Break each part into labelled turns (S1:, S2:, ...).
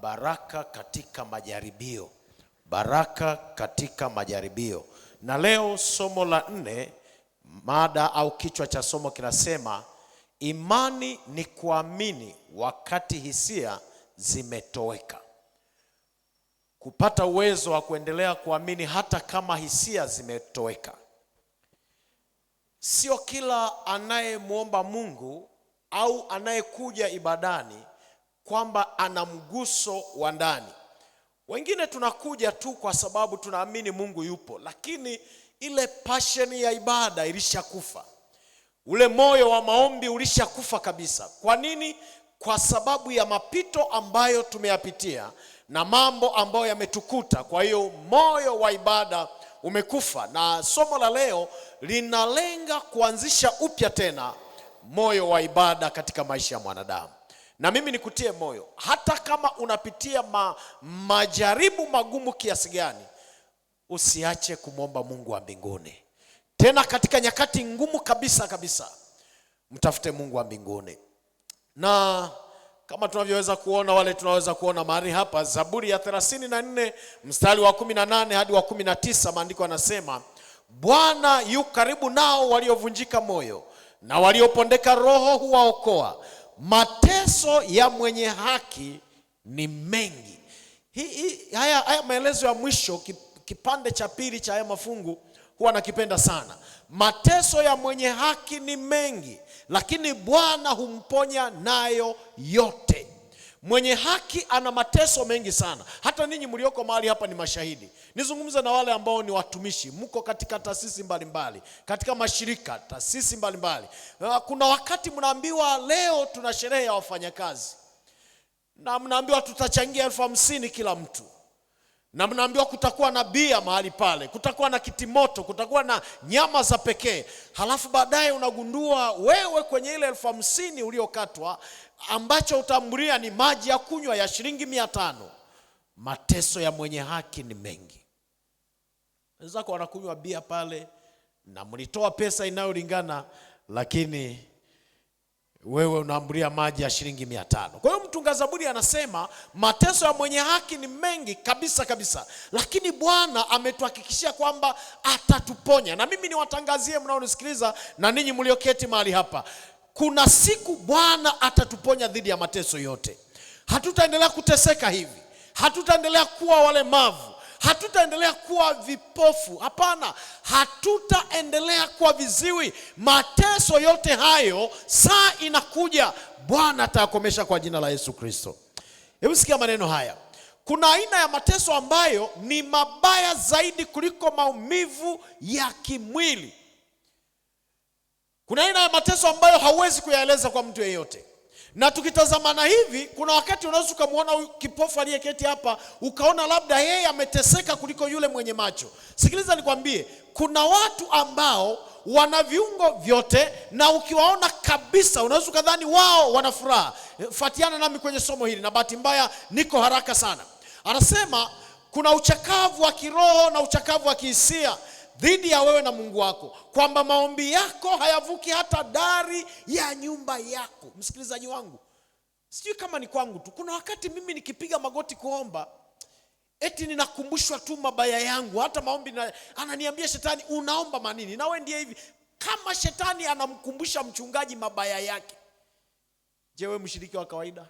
S1: baraka katika majaribio. Baraka katika majaribio. Na leo somo la 4, mada au kichwa cha somo kinasema imani ni kuamini wakati hisia zimetoweka. Kupata uwezo wa kuendelea kuamini hata kama hisia zimetoweka. Sio kila anayemuomba Mungu au anayekuja ibadani kwamba ana mguso wa ndani. Wengine tunakuja tu kwa sababu tunaamini Mungu yupo, lakini ile passion ya ibada ilishakufa. Ule moyo wa maombi ulishakufa kabisa. Kwa nini? Kwa sababu ya mapito ambayo tumeyapitia na mambo ambayo yametukuta. Kwa hiyo moyo wa ibada umekufa, na somo la leo linalenga kuanzisha upya tena moyo wa ibada katika maisha ya mwanadamu. Na mimi nikutie moyo, hata kama unapitia majaribu magumu kiasi gani, usiache kumwomba Mungu wa mbinguni. Tena katika nyakati ngumu kabisa, mtafute Mungu wa mbinguni. Na kama tunavyoweza kuona, wale tunaweza kuona mahali hapa, Zaburi ya 34 mstari wa 18 hadi wa 19, maandiko yanasema, Bwana yu karibu nao waliovunjika moyo, na waliopondeka roho huwaokoa. Mateso ya mwenye haki ni mengi. Haya maelezo ya mwisho, kipande cha pili cha haya mafungu, huwa nakipenda sana. Mateso ya mwenye haki ni mengi, lakini Bwana humponya nayo yote. Mwenye haki ana mateso mengi sana. Hata ninyi mlioko mahali hapa ni mashahidi. Nizungumza na wale ambao ni watumishi, mko katika taasisi mbalimbali, katika mashirika, taasisi mbalimbali. Kuna wakati mnaambiwa leo tuna sherehe ya wafanyakazi, na mnaambiwa tutachangia 50,000 kila mtu, na mnaambiwa kutakuwa na bia mahali pale, kutakuwa na kitimoto, kutakuwa na nyama za pekee. Halafu baadaye unagundua wewe kwenye ile 50,000 uliokatwa, ambacho utambulia ni maji ya kunywa ya shilingi 500. Mateso ya mwenye haki ni mengi. Wenzako wanakunywa bia pale na mlitoa pesa inayolingana, lakini wewe unaambulia maji ya shilingi 500. Kwa hiyo mtunga Zaburi anasema mateso ya mwenye haki ni mengi kabisa, lakini Bwana ametuhakikishia kwamba atatuponya. Na mimi niwatangazie mnaonisikiliza na ninyi mlioketi mahali hapa, kuna siku Bwana atatuponya dhidi ya mateso yote. Hatutaendelea kuteseka hivi, hatutaendelea kuwa walemavu, hatutaendelea kuwa vipofu. Hapana, hatutaendelea kuwa viziwi. Mateso yote hayo, saa inakuja Bwana atayakomesha kwa jina la Yesu Kristo. Hebu sikia maneno haya. Kuna aina ya mateso ambayo ni mabaya zaidi kuliko maumivu ya kimwili. Kuna aina ya mateso ambayo hauwezi kuyaeleza kwa mtu yeyote. Na tukitazamana hivi, kuna wakati unaweza kumuona kipofu aliyeketi hapa, ukaona labda yeye ameteseka kuliko yule mwenye macho. Sikiliza nikwambie, kuna watu ambao wana viungo vyote, na ukiwaona kabisa unaweza kadhani wao wana furaha. Fuatiana nami kwenye somo hili, na bahati mbaya niko haraka sana. Anasema kuna uchakavu wa kiroho na uchakavu wa kihisia dhidi ya wewe na Mungu wako, kwamba maombi yako hayavuki hata dari ya nyumba yako. Msikilizaji wangu, sijui kama ni kwangu tu, kuna wakati mimi nikipiga magoti kuomba, eti ninakumbushwa tu mabaya yangu. Hata maombi ananiambia shetani, unaomba manini? Na wewe ndiye hivi. Kama shetani anamkumbusha mchungaji mabaya yake, je, wewe mshiriki wa kawaida?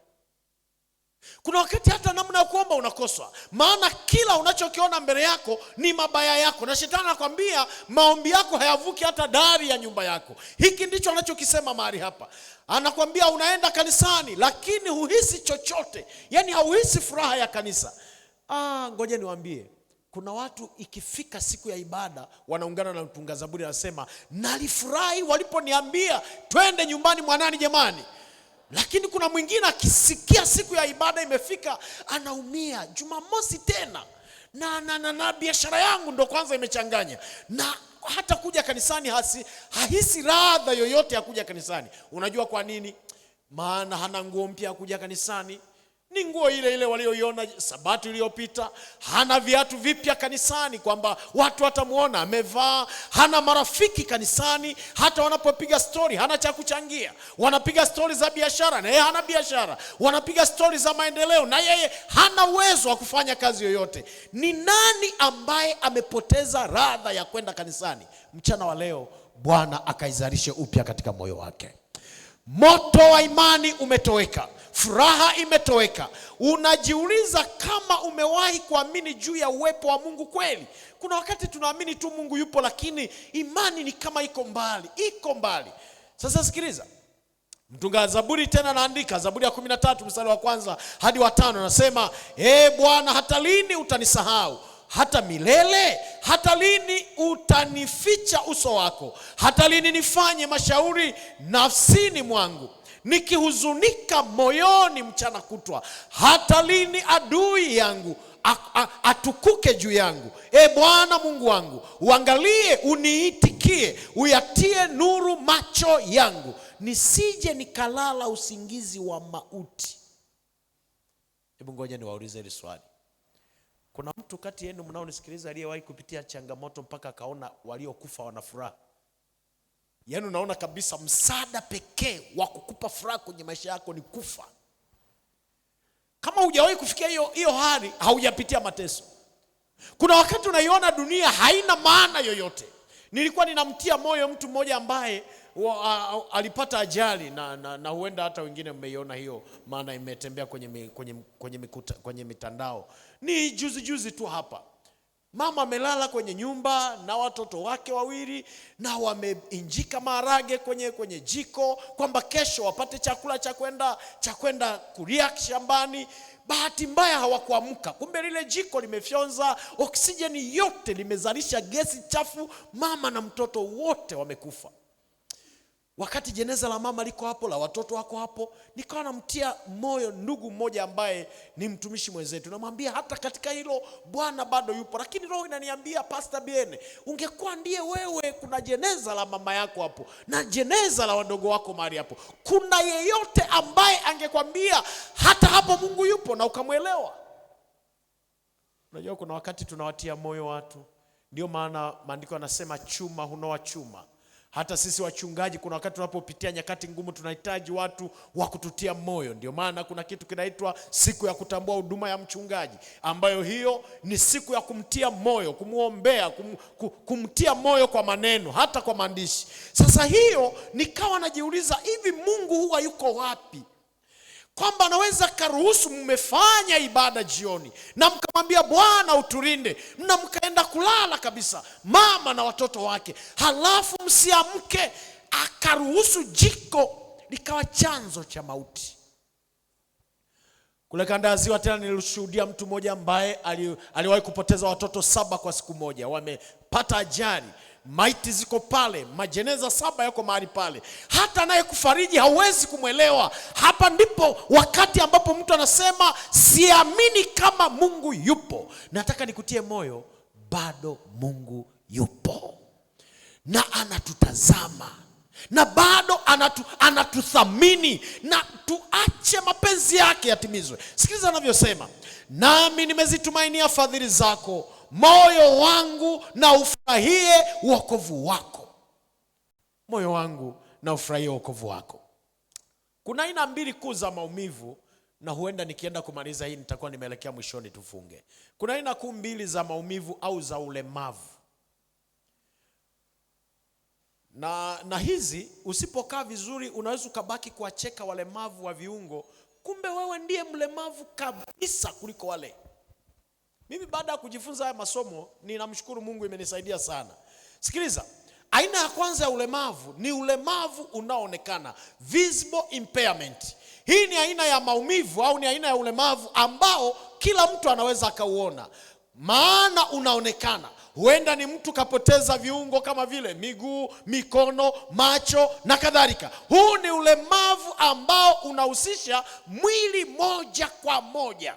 S1: Kuna wakati hata namna ya kuomba unakoswa, maana kila unachokiona mbele yako ni mabaya yako, na shetani anakuambia maombi yako hayavuki hata dari ya nyumba yako. Hiki ndicho anachokisema mahali hapa. Anakuambia unaenda kanisani lakini huhisi chochote, yani hauhisi furaha ya kanisa. Ngoja niwaambie, kuna watu ikifika siku ya ibada wanaungana na mtunga Zaburi, anasema nalifurahi waliponiambia twende nyumbani mwanani jamani. Lakini kuna mwingine akisikia siku ya ibada imefika anaumia. Jumamosi tena na biashara yangu ndo kwanza imechanganya, na hata kuja kanisani hahisi radha yoyote ya kuja kanisani. Unajua kwa nini? Maana hana nguo mpya ya kuja kanisani, Ni nguo ile ile walioiona Sabato iliyopita. Hana viatu vipya kanisani kwamba watu watamuona amevaa. Hana marafiki kanisani, hata wanapopiga story hana cha kuchangia. Wanapiga story za biashara na yeye hana biashara. Wanapiga story za maendeleo na yeye hana uwezo wa kufanya kazi yoyote. Ni nani ambaye amepoteza radha ya kwenda kanisani? Mchana wa leo Bwana akaizalishe upya katika moyo wake. Moto wa imani umetoweka, furaha imetoweka. Unajiuliza kama umewahi kuamini juu ya uwepo wa Mungu kweli. Kuna wakati tunaamini tu Mungu yupo, lakini imani ni kama iko mbali. Sasa sikiliza, mtunga Zaburi tena anaandika, Zaburi ya 13 mstari wa 1 hadi wa 5, anasema Bwana, hata lini utanisahau? Hata milele? Hata lini utanificha uso wako? Hata lini nifanye mashauri nafsini mwangu, nikihuzunika moyoni mchana kutwa? Hata lini adui yangu atukuke juu yangu? Bwana Mungu wangu, uangalie, uniitikie, uyatie nuru macho yangu, nisije nikalala usingizi wa mauti. Hebu ngoja niwaulize hili swali. Kuna mtu kati yenu mnaonisikiliza aliyewahi kupitia changamoto mpaka akaona waliokufa wana furaha? Yaani unaona kabisa msaada pekee wa kukupa furaha kwenye maisha yako ni kufa. Kama hujawahi kufikia hiyo hali, haujapitia mateso. Kuna wakati unaiona dunia haina maana yoyote. Nilikuwa ninamtia moyo mtu mmoja ambaye alipata ajali na huenda hata wengine mmeiona hiyo, maana imetembea kwenye mitandao. Ni juzi tu hapa. Mama amelala kwenye nyumba na watoto wake wawili, na wameinjika maharage kwenye jiko kwamba kesho wapate chakula cha kwenda kulia shambani. Bahati mbaya hawakuamka. Kumbe lile jiko limefyonza oksijeni yote, limezalisha gesi chafu. Mama na mtoto wote wamekufa. Wakati jeneza la mama liko hapo, la watoto wako hapo, nikawa namtia moyo ndugu mmoja ambaye ni mtumishi mwenzetu. Namwambia hata katika hilo Bwana bado yupo. Lakini roho inaniambia, Pastor Biene, ungekuwa ndiye wewe, kuna jeneza la mama yako hapo na jeneza la wadogo wako mahali hapo, kuna yeyote ambaye angekwambia hata hapo Mungu yupo na ukamwelewa? Unajua kuna wakati tunawatia moyo watu. Ndio maana maandiko yanasema chuma hunoa chuma. Hata sisi wachungaji kuna wakati tunapopitia nyakati ngumu tunahitaji watu wa kututia moyo. Ndio maana kuna kitu kinaitwa siku ya kutambua huduma ya mchungaji, ambayo hiyo ni siku ya kumtia moyo, kumuombea, kumtia moyo kwa maneno, hata kwa maandishi. Sasa hiyo nikawa najiuliza, hivi Mungu huwa yuko wapi? Kwamba anaweza karuhusu mmefanya ibada jioni na mkamwambia Bwana uturinde, na mkaenda kulala kabisa mama na watoto wake, halafu msiamke, akaruhusu jiko likawa chanzo cha mauti. Kule kanda ya Ziwa tena nilishuhudia mtu mmoja ambaye aliwahi kupoteza watoto 7 kwa siku moja. Wamepata ajali, maiti ziko pale, majeneza 7 yako mahali pale. Hata naye kufariji hauwezi kumwelewa. Hapa ndipo wakati ambapo mtu anasema siamini kama Mungu yupo. Nataka nikutie moyo, bado Mungu yupo na anatutazama, na bado anatuthamini, na tuache mapenzi yake yatimizwe. Sikiliza anavyosema, nami nimezitumainia fadhili zako, moyo wangu na ufurahie wokovu wako. Moyo wangu na ufurahie wokovu wako. Kuna aina 2 kuu za maumivu, na huenda nikienda kumaliza hii nitakuwa nimeelekea mwishoni tufunge. Kuna aina kuu 2 za maumivu au za ulemavu. Na hizi usipokaa vizuri unaweza ukabaki kuwacheka walemavu wa viungo, kumbe wewe ndiye mlemavu kabisa kuliko wale. Mimi baada ya kujifunza haya masomo, ninamshukuru Mungu, imenisaidia sana. Sikiliza, aina ya kwanza ya ulemavu ni ulemavu unaoonekana, visible impairment. Hii ni aina ya maumivu au ni aina ya ulemavu ambao kila mtu anaweza akauona, maana unaonekana. Huenda ni mtu kapoteza viungo kama vile miguu, mikono, macho na kadhalika. Huu ni ulemavu ambao unahusisha mwili moja kwa moja.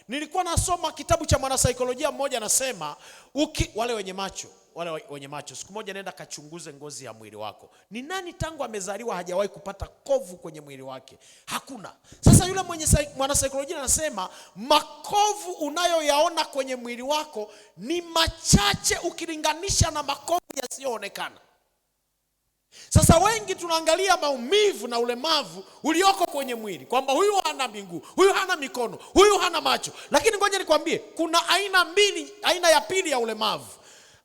S1: Nilikuwa nasoma kitabu cha mwanasaikolojia mmoja, anasema wale wenye macho wale wenye macho, siku moja nenda kachunguze ngozi ya mwili wako. Ni nani tangu amezaliwa hajawahi kupata kovu kwenye mwili wake? Hakuna. Sasa yule mwanasaikolojia anasema makovu unayoyaona kwenye mwili wako ni machache ukilinganisha na makovu yasiyoonekana. Sasa wengi tunaangalia maumivu na ulemavu ulioko kwenye mwili, kwamba huyu hana miguu, huyu hana mikono, huyu hana macho. Lakini ngoja nikwambie, kuna aina ya pili ya ulemavu.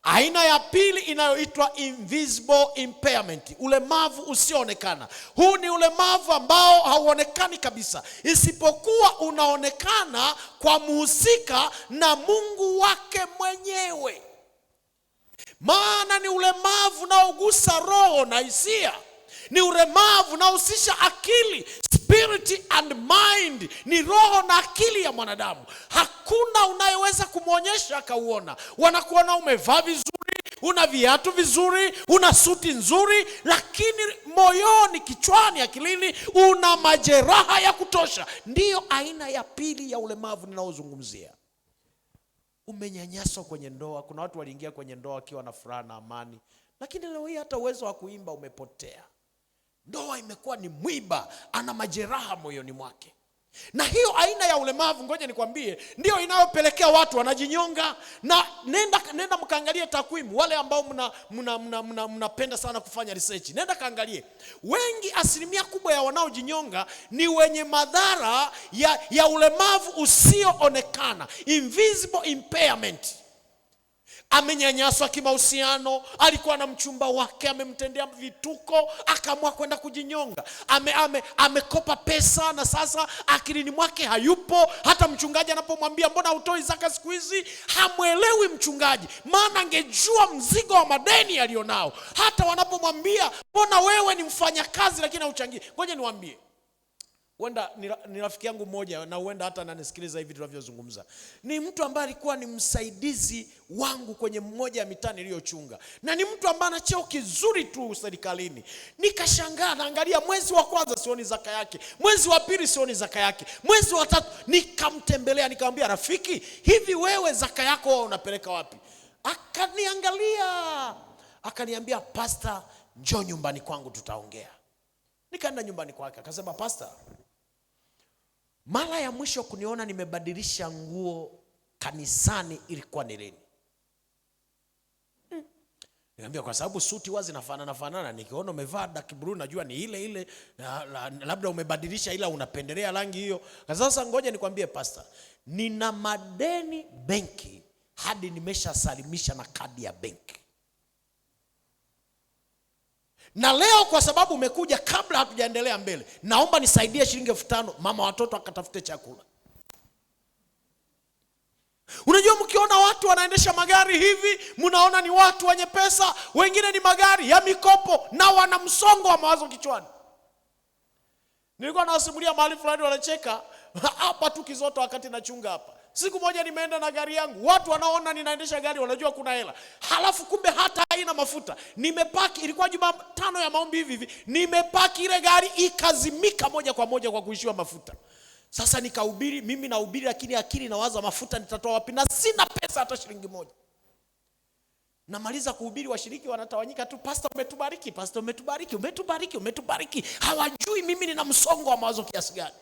S1: Aina ya pili inayoitwa invisible impairment, ulemavu usioonekana. Huu ni ulemavu ambao hauonekani kabisa, isipokuwa unaonekana kwa mhusika na Mungu wake mwenyewe. Maana ni ulemavu unaogusa roho na hisia. Ni ulemavu unaohusisha akili, spirit and mind. Ni roho na akili ya mwanadamu. Hakuna unayeweza kumwonyesha akauona. Wanakuona umevaa vizuri, una viatu vizuri, una suti nzuri, lakini moyoni, kichwani, akilini una majeraha ya kutosha. Ndiyo aina ya pili ya ulemavu ninaozungumzia. Umenyanyaswa kwenye ndoa. Kuna watu waliingia kwenye ndoa wakiwa na furaha na amani, lakini leo hii hata uwezo wa kuimba umepotea. Ndoa imekuwa ni mwiba, ana majeraha moyoni mwake. Na hiyo aina ya ulemavu, ngoja nikwambie, ndio inayopelekea watu wanajinyonga. Na nenda mkaangalie takwimu, wale ambao mnapenda sana kufanya research, nenda kaangalie. Wengi, asilimia kubwa ya wanaojinyonga ni wenye madhara ya ulemavu usioonekana, invisible impairment. Amenyanyaswa kimahusiano, alikuwa na mchumba wake, amemtendea vituko, akaamua kwenda kujinyonga. Amekopa pesa na sasa akilini mwake hayupo. Hata mchungaji anapomwambia mbona hutoi zaka siku hizi, hamuelewi mchungaji, maana angejua mzigo wa madeni alionao. Hata wanapomwambia mbona wewe ni mfanyakazi lakini hauchangii. Ngoja niwaambie, huenda ni rafiki yangu mmoja, na huenda hata ananisikiliza hivi tunavyozungumza. Ni mtu ambaye alikuwa ni msaidizi wangu kwenye mmoja ya mitaa niliyochunga, na ni mtu ambaye ana cheo kizuri tu serikalini. Nikashangaa, naangalia mwezi wa kwanza sioni zaka yake, mwezi wa pili sioni zaka yake, mwezi wa tatu. Nikamtembelea, nikamwambia, rafiki, hivi wewe zaka yako wewe unapeleka wapi? Akaniangalia, akaniambia, pastor, njoo nyumbani kwangu tutaongea. Nikaenda nyumbani kwake, akasema, pastor, mara ya mwisho kuniona nimebadilisha nguo kanisani ilikuwa ni lini? Nikamwambia, kwa sababu suti wazi nafanana, nikiona umevaa dark blue najua ni ile labda umebadilisha ila unapendelea rangi hiyo. Sasa ngoja nikwambie pastor, nina madeni benki hadi nimeshasalimisha na kadi ya benki. Na leo kwa sababu umekuja, kabla hatujaendelea mbele, naomba nisaidie shilingi 5,000 mama watoto akatafute chakula. Unajua, mkiona watu wanaendesha magari hivi, mnaona ni watu wenye pesa. Wengine ni magari ya mikopo na wana msongo wa mawazo kichwani. Nilikuwa nawasimulia mahali fulani, wanacheka hapa tu Kizoto wakati nachunga hapa. Siku moja nimeenda na gari yangu, watu wanaona ninaendesha gari wanajua kuna hela, halafu kumbe hata haina mafuta. Nimepaki, ilikuwa Jumatano ya maombi hivi, nimepaki ile gari ikazimika moja kwa moja kwa kuishiwa mafuta. Sasa nikahubiri, mimi nahubiri, lakini akili nawaza mafuta nitatoa wapi, na sina pesa hata shilingi moja. Namaliza kuhubiri, washiriki wanatawanyika tu, pastor umetubariki, pastor umetubariki, umetubariki. Hawajui mimi nina msongo wa mawazo kiasi gani.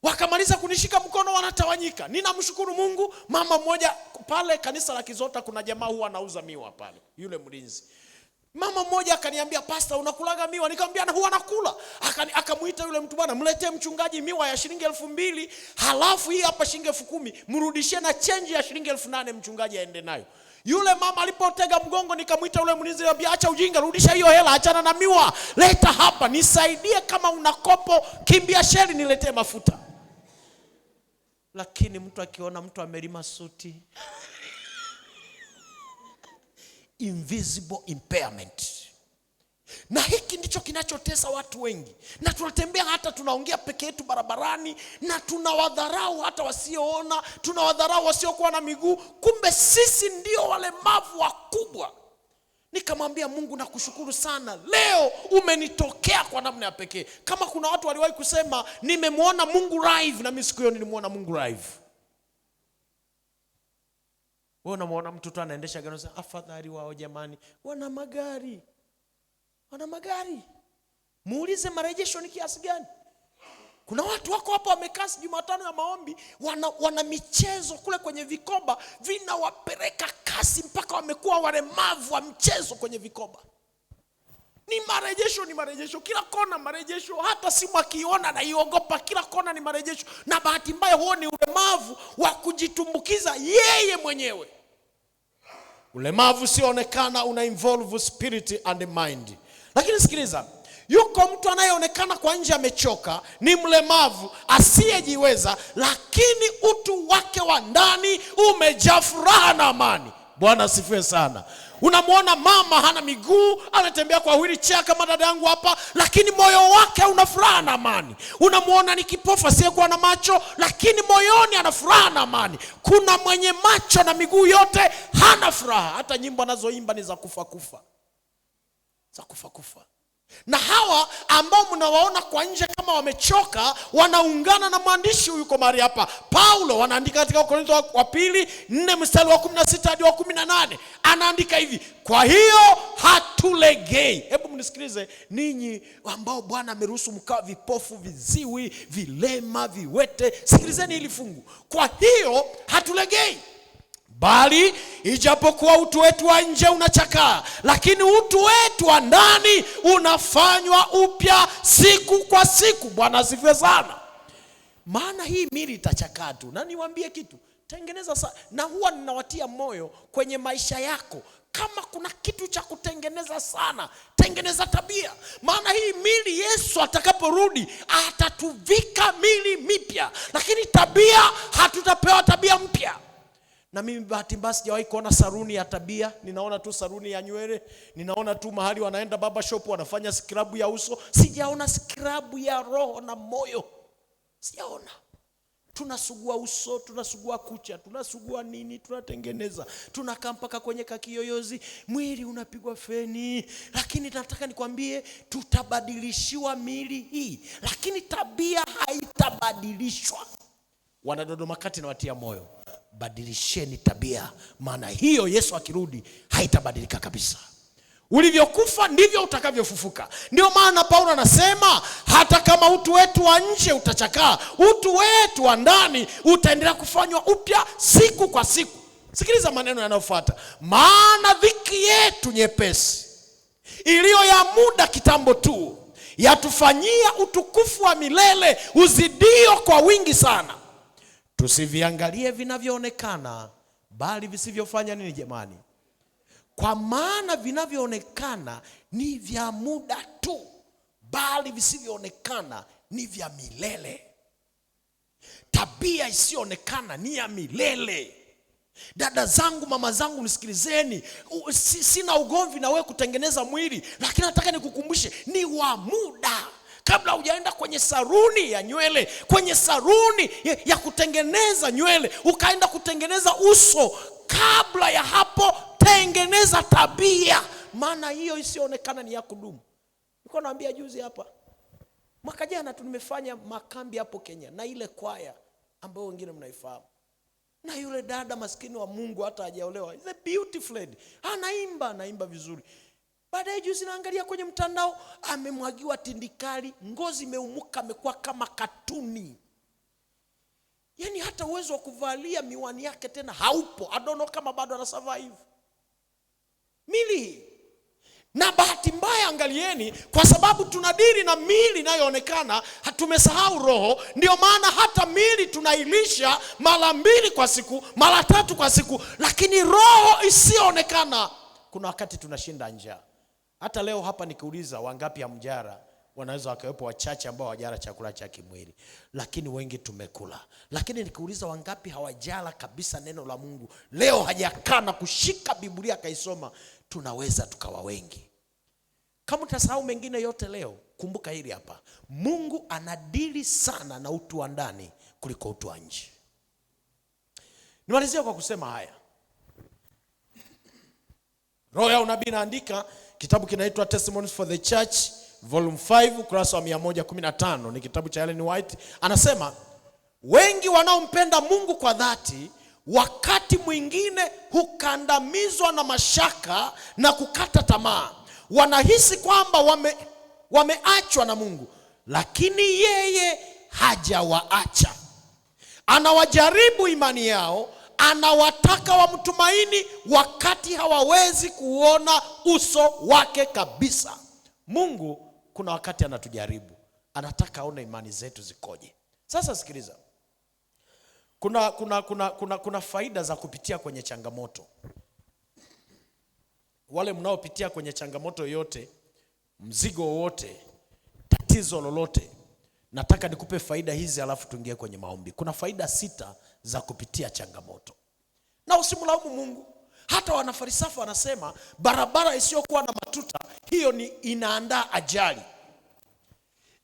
S1: Wakamaliza kunishika mkono, wanatawanyika. Ninamshukuru Mungu. Mama mmoja pale kanisa la Kizota, kuna jamaa huwa anauza miwa pale, yule mlinzi. Mama mmoja akaniambia, pastor unakulaga miwa? Nikamwambia, na huwa nakula. Akamuita yule mtu, bwana mletee mchungaji miwa ya shilingi 2,000, halafu hii hapa shilingi 10,000, mrudishie na change ya shilingi 8,000 mchungaji aende nayo. Yule mama alipotega mgongo, nikamuita yule mlinzi, nikamwambia, acha ujinga, rudisha hiyo hela, achana na miwa, leta hapa nisaidie, kama una kopo kimbia sheli niletee mafuta. Lakini mtu akiona mtu amelima suti, invisible impairment. Na hiki ndicho kinachotesa watu wengi. Na tunatembea, hata tunaongea peke yetu barabarani, na tunawadharau hata wasioona, tunawadharau wasiokuwa na miguu. Kumbe sisi ndio walemavu wakubwa. Nikamwambia, Mungu nakushukuru sana, leo umenitokea kwa namna ya pekee. Kama kuna watu waliwahi kusema nimemwona Mungu live, na mimi siku hiyo nilimwona Mungu live. Wewe unamwona mtu tu anaendesha gari unasema afadhali wao jamani, wana magari. Wana magari. Muulize marejesho ni kiasi gani? Kuna watu wako hapa wamekaa Jumatano ya maombi, wana michezo kule kwenye vikoba, vinawapeleka kasi mpaka wamekuwa walemavu wa mchezo kwenye vikoba. Ni marejesho, kila kona marejesho, hata simu akiona na iogopa, kila kona ni marejesho. Na bahati mbaya huo ni ulemavu wa kujitumbukiza yeye mwenyewe. Ulemavu sionekana una involve spirit and mind. Lakini sikiliza, yuko mtu anayeonekana kwa nje amechoka, ni mlemavu, asiyejiweza, lakini utu wake wa ndani umejaa furaha na amani. Bwana asifiwe sana. Unamwona mama hana miguu, anatembea kwa wheelchair kama dada yangu hapa, lakini moyo wake una furaha na amani. Unamwona ni kipofu asiyekuwa na macho, lakini moyoni ana furaha na amani. Kuna mwenye macho na miguu yote hana furaha. Hata nyimbo anazoimba ni za kufa kufa. Za kufa kufa. Na hawa ambao mnawaona kwa nje kama wamechoka, wanaungana na mwandishi yuko mahali hapa Paulo, wanaandika katika Wakorintho wa pili 4 mstari wa 16 hadi wa 18. Anaandika hivi: kwa hiyo hatulegei. Hebu mnisikilize ninyi ambao Bwana ameruhusu mkawa vipofu, viziwi, vilema, viwete. Sikilizeni hili fungu. Kwa hiyo hatulegei, bali ijapokuwa utu wetu wa nje unachakaa, lakini utu wetu wa ndani unafanywa upya siku kwa siku. Bwana asifiwe sana. Maana hii mili itachakaa tu. Na niwaambie kitu, tengeneza na huwa ninawatia moyo kwenye maisha yako, kama kuna kitu cha kutengeneza sana, tengeneza tabia. Maana hii mili Yesu atakaporudi atatuvika mili mipya, lakini tabia hatutapewa tabia mpya. Na mimi bahati mbaya sijawahi kuona saruni ya tabia. Ninaona tu saruni ya nywele, ninaona tu mahali wanaenda baba shop wanafanya scrub ya uso. Sijaona scrub ya roho na moyo. Sijaona. Tunasugua uso, tunasugua kucha, tunasugua nini, tunatengeneza. Tunakaa mpaka kwenye kakiyoyozi, mwili unapigwa feni. Lakini nataka nikwambie, tutabadilishiwa mili hii, lakini tabia haitabadilishwa. Wanadodoma kati na watia moyo, badilisheni tabia, maana hiyo Yesu akirudi haitabadilika kabisa. Ulivyokufa ndivyo utakavyofufuka. Ndio maana Paulo anasema hata kama utu wetu wa nje utachakaa, utu wetu wa ndani utaendelea kufanywa upya siku kwa siku. Sikiliza maneno yanayofuata: maana dhiki yetu nyepesi iliyo ya muda kitambo tu yatufanyia utukufu wa milele uzidio kwa wingi sana. Tusiviangalie vinavyoonekana, bali visivyofanya nini jamani? Kwa maana vinavyoonekana ni vya muda tu, bali visivyoonekana ni vya milele. Tabia isiyoonekana ni ya milele. Dada zangu, mama zangu, nisikilizeni. Sina ugomvi na wewe kutengeneza mwili, lakini nataka nikukumbushe ni wa muda. Kabla hujaenda kwenye saruni ya nywele, kwenye saruni ya kutengeneza nywele, ukaenda kutengeneza uso, kabla ya hapo tengeneza tabia, maana hiyo isiyoonekana ni ya kudumu. Niko naambia juzi hapa, mwaka jana tu nimefanya makambi hapo Kenya na ile kwaya ambayo wengine mnaifahamu. Na yule dada maskini wa Mungu hata hajaolewa, is a beautiful lady, anaimba vizuri. Baadaye juzi naangalia kwenye mtandao, amemwagiwa tindikali, ngozi imeumuka, amekuwa kama katuni. Yaani hata uwezo wa kuvalia miwani yake tena haupo. I don't know kama bado ana survive. Mili. Na bahati mbaya, angalieni, kwa sababu tunadiri na mili inayoonekana, tumesahau roho. Ndio maana hata mili tunailisha mara 2 kwa siku, mara 3 kwa siku, lakini roho isiyoonekana kuna wakati tunashinda njaa. Hata leo hapa nikiuliza wangapi hamjara, wanaweza wakawepo wachache ambao hawajala chakula cha kimwili, lakini wengi tumekula. Lakini nikiuliza wangapi hawajala kabisa neno la Mungu, leo hajakaa na kushika Biblia kaisoma, tunaweza tukawa wengi. Kama utasahau mengine yote leo, kumbuka hili hapa: Mungu anadili sana na utu wa ndani kuliko utu wa nje. Nimalizia kwa kusema haya. Roho ya unabii naandika kitabu kinaitwa Testimonies for the Church volume 5 ukurasa wa 115, ni kitabu cha Ellen White. Anasema wengi wanaompenda Mungu kwa dhati wakati mwingine hukandamizwa na mashaka na kukata tamaa. Wanahisi kwamba wameachwa na Mungu, lakini yeye hajawaacha. Anawajaribu imani yao, anawataka wamtumaini wakati hawawezi kuona uso wake kabisa. Mungu kuna wakati anatujaribu, anataka aone imani zetu zikoje. Sasa sikiliza. Kuna faida za kupitia kwenye changamoto. Wale mnaopitia kwenye changamoto yote, mzigo wote, tatizo lolote, nataka nikupe faida hizi alafu tuingie kwenye maombi. Kuna faida 6 za kupitia changamoto. Na usimlaumu Mungu. Hata wanafarisafa wanasema barabara isiyokuwa na matuta, hiyo ni inaandaa ajali.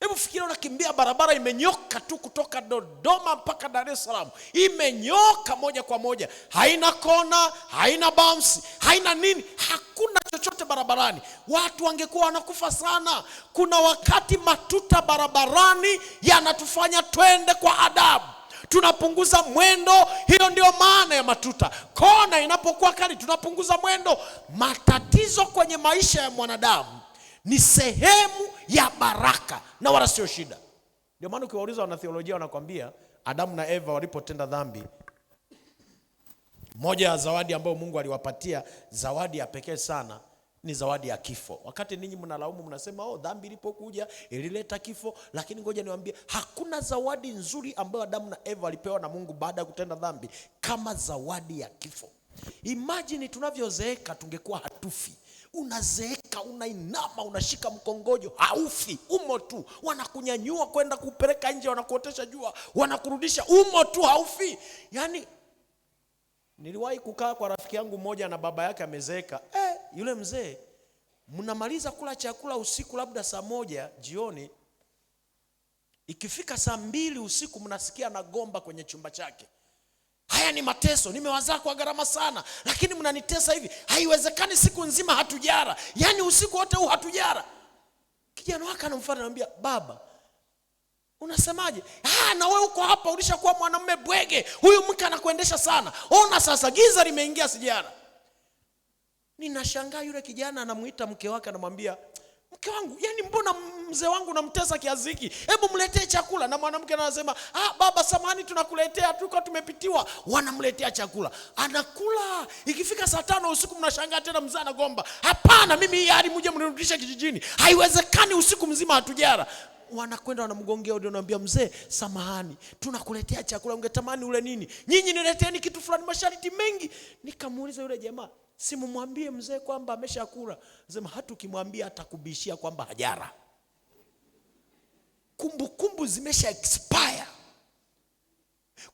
S1: Hebu fikiria unakimbia barabara imenyoka tu kutoka Dodoma mpaka Dar es Salaam. Imenyoka moja kwa moja. Haina kona, haina bumps, haina nini, hakuna chochote barabarani. Watu wangekuwa wanakufa sana. Kuna wakati matuta barabarani yanatufanya twende kwa adabu. Tunapunguza mwendo, hiyo ndio maana ya matuta. Kona inapokuwa kali tunapunguza mwendo. Matatizo kwenye maisha ya mwanadamu ni sehemu ya baraka na wala sio shida. Ndio maana ukiwauliza wanatheolojia wanakwambia Adamu na Eva walipotenda dhambi, moja ya zawadi ambayo Mungu aliwapatia, zawadi ya pekee sana, ni zawadi ya kifo. Wakati ninyi mnalaumu mnasema dhambi ilipokuja ilileta kifo, lakini ngoja niwaambie hakuna zawadi nzuri ambayo Adamu na Eva walipewa na Mungu baada ya kutenda dhambi kama zawadi ya kifo. Imagine tunavyozeeka tungekuwa hatufi. Unazeeka, unainama, unashika mkongojo, haufi, umo tu. Wanakunyanyua kwenda kupeleka nje, wanakuotesha jua, wanakurudisha, umo tu, haufi. Yaani niliwahi kukaa kwa rafiki yangu mmoja na baba yake amezeeka. Yule mzee mnamaliza kula chakula usiku labda saa 1 jioni, ikifika saa 2 usiku mnasikia anagomba kwenye chumba chake. Haya ni mateso, nimewazaa kwa gharama sana, lakini mnanitesa hivi. Haiwezekani, siku nzima hatujara. Yaani usiku wote huu hatujara. Kijana wake anamfuata anamwambia, baba unasemaje? Na wewe uko hapa ulishakuwa mwanamume bwege. Huyu mke anakuendesha sana. Ona sasa giza limeingia sijara. Ninashangaa yule kijana anamuita mke wake anamwambia, mke wangu, yani mbona mzee wangu namtesa kiasi hiki? Hebu mletee chakula. Na mwanamke anasema, baba samahani tunakuletea, tuko tumepitiwa. Wanamletea chakula. Anakula. Ikifika saa 5 usiku mnashangaa tena mzee anagomba, hapana mimi hadi mje mnirudishe kijijini. Haiwezekani usiku mzima hatujara. Wanakwenda wanamgongea ndio anamwambia, mzee samahani tunakuletea chakula, ungetamani ule nini? Nyinyi nileteeni kitu fulani, masharti mengi. Nikamuuliza yule jamaa, simumwambie mzee kwamba ameshakula? Sema hata ukimwambia atakubishia kwamba hajara. Kumbukumbu zimesha expire.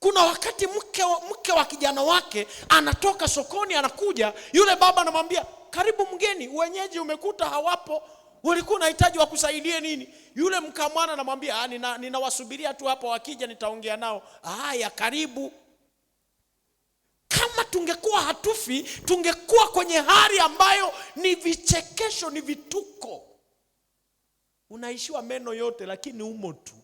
S1: Kuna wakati mke wa kijana wake anatoka sokoni anakuja, yule baba anamwambia, karibu mgeni, wenyeji umekuta hawapo, ulikuwa unahitaji wakusaidie nini? Yule mkamwana anamwambia, ninawasubiria tu hapo, wakija nitaongea nao. Haya, karibu. Kama tungekuwa hatufi, tungekuwa kwenye hali ambayo ni vichekesho, ni vituko. Unaishiwa meno yote lakini umo tu.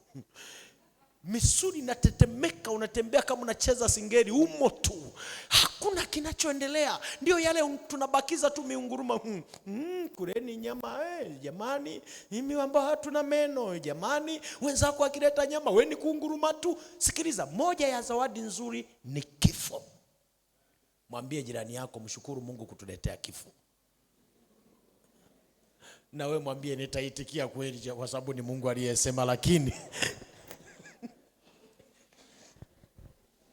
S1: Misuli inatetemeka, unatembea kama unacheza singeli, umo tu. Hakuna kinachoendelea. Ndio yale tunabakiza tu miunguruma. Kuleni nyama, jamani. Mimi ambao hatuna meno, jamani. Wenzako akileta nyama, wewe ni kuunguruma tu. Sikiliza, moja ya zawadi nzuri ni kifo. Mwambie jirani yako, mshukuru Mungu kutuletea kifo. Na wewe mwambie, nitaitikia kweli kwa sababu ni Mungu aliyesema. Lakini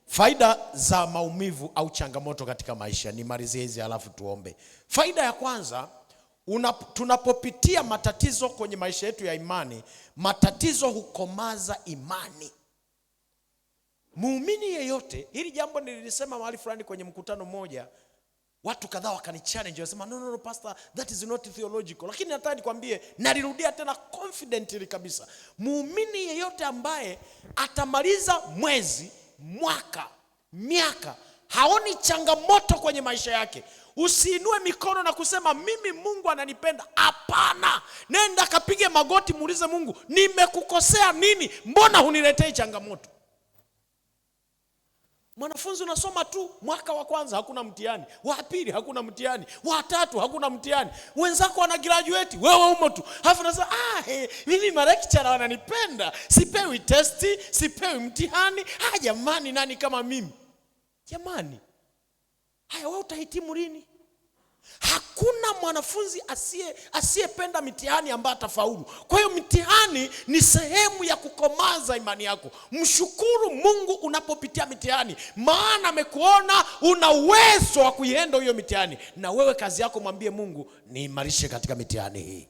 S1: faida za maumivu au changamoto katika maisha, nimalizie hizi alafu tuombe. Faida ya kwanza, tunapopitia matatizo kwenye maisha yetu ya imani, matatizo hukomaza imani. Muumini yeyote, hili jambo nilisema mahali fulani kwenye mkutano mmoja, watu kadhaa wakanichallenge, wasema no pastor, that is not theological. Lakini nataka nikwambie, nalirudia tena confidently kabisa, muumini yeyote ambaye atamaliza mwezi, mwaka, miaka haoni changamoto kwenye maisha yake, usiinue mikono na kusema mimi Mungu ananipenda. Hapana, nenda kapige magoti, muulize Mungu, nimekukosea nini? Mbona huniletei changamoto? Mwanafunzi unasoma tu mwaka wa kwanza hakuna mtihani, wa pili hakuna mtihani, wa tatu hakuna mtihani. Wenzako wana graduate, wewe umo tu. Halafu unasema mimi lecturer wananipenda, sipewi testi, sipewi mtihani. Jamani, nani kama mimi? Jamani, wewe utahitimu lini? Hakuna mwanafunzi asiyependa mitihani ambaye atafaulu. Kwa hiyo mitihani ni sehemu ya kukomaza imani yako. Mshukuru Mungu unapopitia mitihani, maana amekuona una uwezo wa kuihandle hiyo mitihani. Na wewe kazi yako mwambie Mungu, niimarishe katika mitihani hii.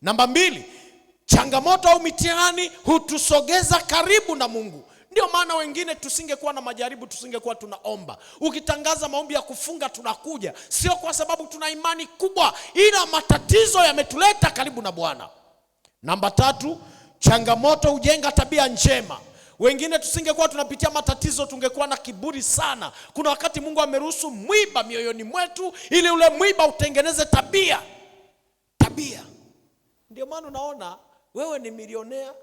S1: Namba 2, changamoto au mitihani hutusogeza karibu na Mungu. Ndio maana wengine tusingekuwa na majaribu, tusingekuwa tunaomba. Ukitangaza maombi ya kufunga tunakuja, sio kwa sababu tuna imani kubwa, ila matatizo yametuleta karibu na Bwana. Namba 3, changamoto hujenga tabia njema. Wengine tusingekuwa tunapitia matatizo, tungekuwa na kiburi sana. Kuna wakati Mungu ameruhusu mwiba mioyoni mwetu ili ule mwiba utengeneze tabia. Ndio maana unaona wewe ni milionea,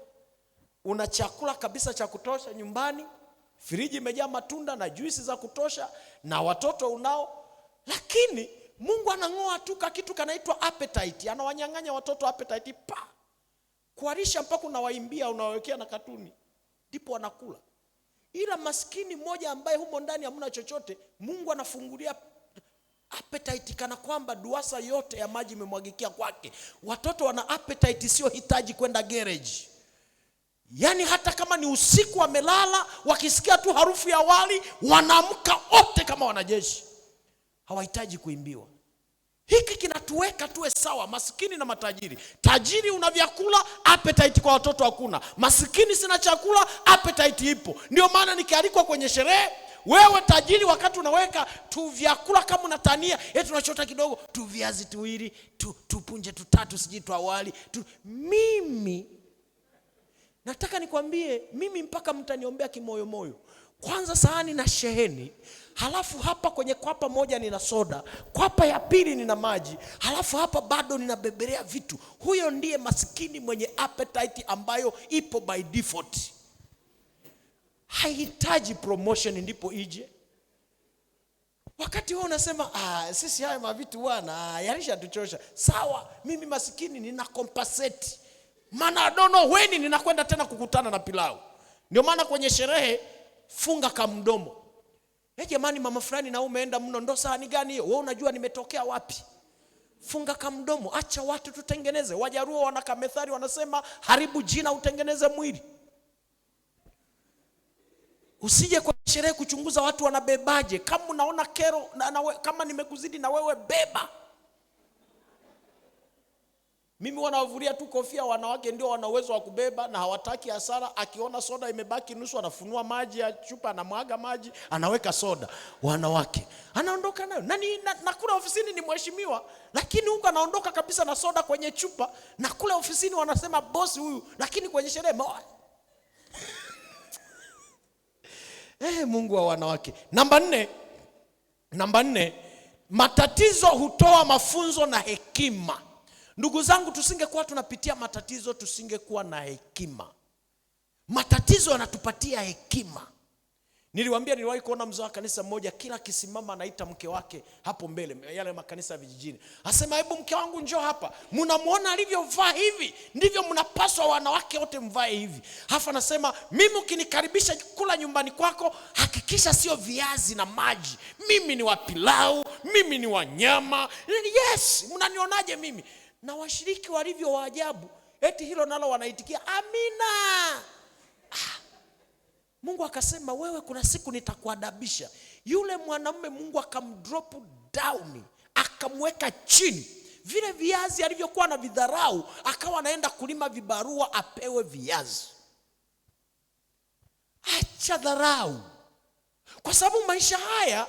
S1: una chakula kabisa cha kutosha nyumbani, friji imejaa matunda na juisi za kutosha, na watoto unao, lakini Mungu anang'oa tu kitu kanaitwa appetite. Anawanyang'anya watoto appetite, kuharisha mpaka unawaimbia, unawawekea na katuni, ndipo wanakula. Ila maskini mmoja ambaye humo ndani hamna chochote, Mungu anafungulia appetite kana kwamba duasa yote ya maji imemwagikia kwake. Watoto wana appetite, sio hitaji kwenda garage. Yaani hata kama ni usiku wamelala, wakisikia tu harufu ya wali wanaamka wote kama wanajeshi. Hawahitaji kuimbiwa. Hiki kinatuweka tuwe sawa, maskini na matajiri. Tajiri una vyakula, appetite kwa watoto hakuna. Maskini sina chakula, appetite ipo. Ndio maana nikialikwa kwenye sherehe, wewe tajiri wakati unaweka tu vyakula kama unatania, tunachota kidogo, tu viazi tuwili, tupunje tutatu, siji tu awali. Mimi nataka nikwambie, mimi mpaka mtaniombea kimoyo moyo. Kwanza sahani na sheheni, halafu hapa kwenye kwapa moja nina soda, kwapa ya pili nina maji, halafu hapa bado ninabebelea vitu. Huyo ndiye maskini mwenye appetite ambayo ipo by default. Haihitaji promotion ndipo ije. Wakati wewe unasema sisi haya mavitu bwana yalishatuchosha. Sawa, mimi maskini nina compensate. Maana I don't know when ninakwenda tena kukutana na pilau. Ndio maana kwenye sherehe funga kamdomo. Jamani, mama fulani na umeenda mno, ndo sahani gani hiyo? Wewe unajua nimetokea wapi? Funga kamdomo, acha watu tutengeneze. Wajaruo wana kamethali wanasema, haribu jina utengeneze mwili. Usije kwa sherehe kuchunguza watu wanabebaje. Kama unaona kero kama nimekuzidi na wewe beba. Mimi wanawavulia tu kofia, wanawake ndio wana uwezo wa kubeba na hawataki hasara. Akiona soda imebaki nusu, anafunua maji ya chupa, anamwaga maji, anaweka soda. Wanawake anaondoka nayo. Na kule ofisini ni mheshimiwa, lakini huko anaondoka kabisa na soda kwenye chupa, na kule ofisini wanasema bosi huyu, lakini kwenye sherehe Mungu wa wanawake. Namba 4, matatizo hutoa mafunzo na hekima. Ndugu zangu, tusingekuwa tunapitia matatizo, tusingekuwa na hekima. Matatizo yanatupatia hekima. Niliwahi kuona mzee wa kanisa mmoja, kila kisimama anaita mke wake hapo mbele, yale makanisa ya vijijini. Asema, hebu mke wangu njoo hapa. Mnamuona alivyovaa hivi? Ndivyo mnapaswa wanawake wote mvae hivi. Hafa anasema, mimi ukinikaribisha kula nyumbani kwako, hakikisha sio viazi na maji. Mimi ni wa pilau, mimi ni wa nyama. Yes, mnanionaje mimi? Na washiriki walivyo wa ajabu, hilo nalo wanaitikia amina. Mungu akasema, wewe kuna siku nitakuadabisha. Yule mwanamume Mungu akamdrop down, akamweka chini. Vile viazi alivyokuwa na vidharau, akawa anaenda kulima vibarua apewe viazi. Acha dharau. Kwa sababu maisha haya,